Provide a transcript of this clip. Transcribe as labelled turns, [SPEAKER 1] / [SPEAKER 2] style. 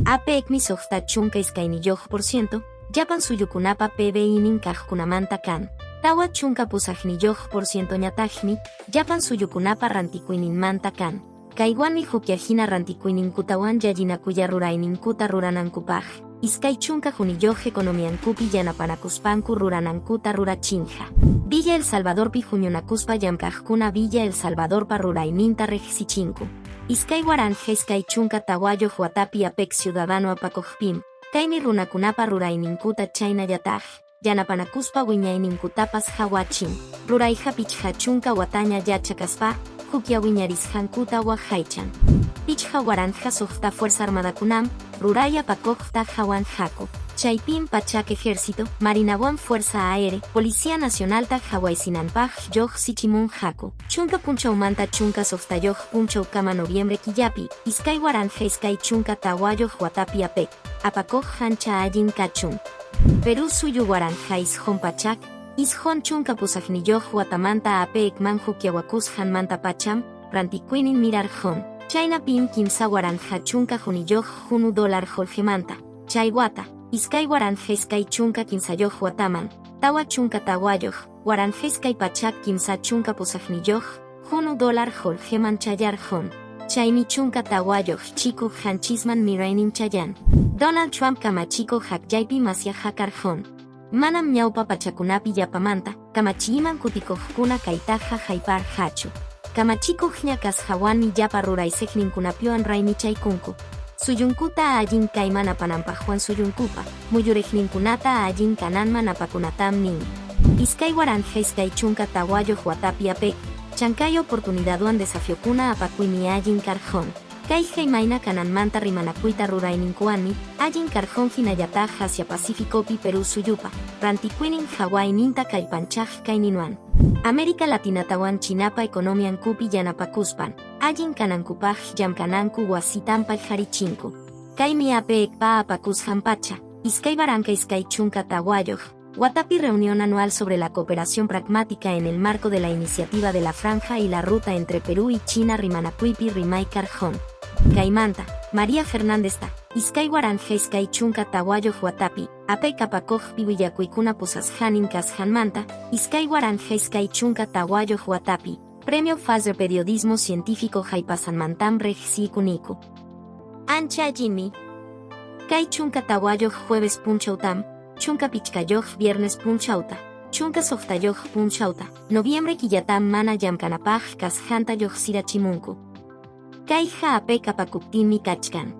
[SPEAKER 1] Ape ekmi sohta chunka iskayniyuq%, llapan suyukunapa PBI-nin kaqkunamanta kan. Tawa chunka pusaqniyuq% ñataqmi, llapan suyukunapa rantikuyninmanta kan. Kaywanmi hukyajina rantikuyninkutawan llallinakuya rurayninkuta ruranankupaq. Iskay chunka juniyuq economiankupi yanapanakuspanku ruranankuta rurachinqa. Villa El Salvadorpi huñunakuspa llamkaqkuna Villa El Salvadorpa rurayninta reqsichinku. Iskay waranja iskay chunka tawayuq watapi apek ciudadano apakuqpim, kaymi runakunapa rurayninkuta chaynallataq, yanapanakuspa wiñayninkutapas hawachin. Rurayqa pichqa chunka wataña yachakaspa, hukya wiñarisqankuta waqaychan. Pichqa waranja suqta Fuerza Armadakunam, ruray apakuqta hawanqaku. Chaypin pachak Ejército, Marinawan Fuerza Aérea, Policía Nacionalta hawaysinanpaq lluqsichimunqaku. Chunka punchawmanta chunka suqtayuq punchawkama noviembre killapi, iskay waranja iskay chunka tawayuq watapi apek, apakuq hancha allin kachun. Perú suyu waranja isqun pachak, isqun chunka pusaqniyuq watamanta apekman hukyawakusqanmanta pacham, rantikuynin mirarqun. Chaynapim kimsa waranja chunka juniyuq $1 holgemanta. Chay wata, iskay waranja iskay chunka kimsayuq wataman, tawa chunka tawayuq, waranja iskay pachak kimsa chunka pusaqniyuq, $1 holgeman chayarqun. Chaymi chunka tawayuq chikuq hanchisman miraynin chayan. Donald Trump kamachikuq hakyaypi masyajarqun. Manam ñawpa pachakunapi yapamanta, kamachiman kutikuqkuna kaytaqa hayparqachu. Kamachikuq ñakasqawanmi yapa ruraysiqninkunapiwan raymichaykunku. Suyunkuta allin kayman apanampaqwan suyunkupa, muyuriqninkunata allin kananman apakunatam nin. Iskay waranja iskay chunka tawayuq watapi apek, chankay oportunidadwan desafiokuna apakuymi allin karqun. Kay haymayna kananmanta rimanakuyta rurayninkuwanmi, allin karqun hinallataq Asia Pacíficopi Perú suyupa, rantikuynin hawayninta kallpanchaq kayninwan. América Latinatawan Chinapa economiankupi yanapakuspan, allin kanankupaq llamkananku wasitanpay harichinku. Kaymi apekpa apakusqan pacha, iskay baranka iskay chunka tawayuq, watapi reunión anual sobre la cooperación pragmática en el marco de la iniciativa de la Franja y la Ruta entre Perú y China rimanakuypi rimay karqun. Kaymanta, María Fernández ta, iskay waranja iskay chunka tawayuq watapi, apek apakuqpi willakuykuna pusasqanin kasqanmanta, iskay waranja iskay chunka tawayuq watapi, Premio FAS de Periodismo Científico haypasanmantam reqsikuniku. Ancha allimi. Kay chunka tawayuq jueves punchawtam, chunka pichkayuq viernes punchawta, chunka suqtayuq punchawta, noviembre killatam mana llamkanapaq kasqanta lluqsirachimunku. Kayqa apek apakuptinmi kachkan.